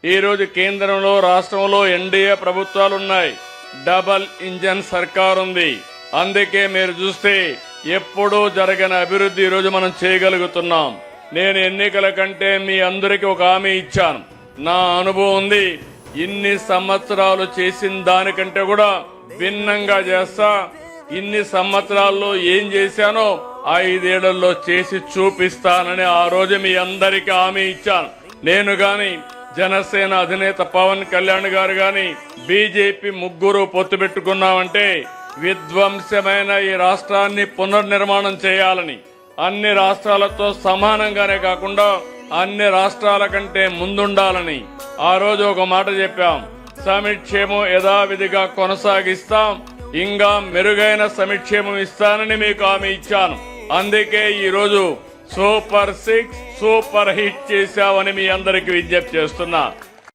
ఈ రోజు కేంద్రంలో రాష్ట్రంలో ఎన్డీఏ ప్రభుత్వాలు ఉన్నాయి. డబల్ ఇంజన్ సర్కార్ ఉంది. అందుకే మీరు చూస్తే ఎప్పుడూ జరగని అభివృద్ధి ఈ రోజు మనం చేయగలుగుతున్నాం. నేను ఎన్నికల కంటే మీ అందరికీ ఒక హామీ ఇచ్చాను. నా అనుభవం ఉంది. ఇన్ని సంవత్సరాలు చేసిన దానికంటే కూడా భిన్నంగా చేస్తా. ఇన్ని సంవత్సరాల్లో ఏం చేశానో 5 ఏళ్లలో చేసి చూపిస్తానని ఆ రోజు మీ అందరికీ హామీ ఇచ్చాను. నేను గాని, జనసేన అధినేత పవన్ కళ్యాణ్ గారు గాని, బీజేపీ ముగ్గురు పొత్తు పెట్టుకున్నామంటే విధ్వంసమైన ఈ రాష్ట్రాన్ని పునర్నిర్మాణం చేయాలని, అన్ని రాష్ట్రాలతో సమానంగానే కాకుండా అన్ని రాష్ట్రాల కంటే ముందుండాలని ఆ రోజు ఒక మాట చెప్పాం. సంక్షేమం యథావిధిగా కొనసాగిస్తాం, ఇంకా మెరుగైన సంక్షేమం ఇస్తానని మీకు హామీ ఇచ్చాను. అందుకే ఈ రోజు సూపర్ 6 సూపర్ హిట్ చేశామని మీ అందరికి విజ్ఞప్తి చేస్తున్నా.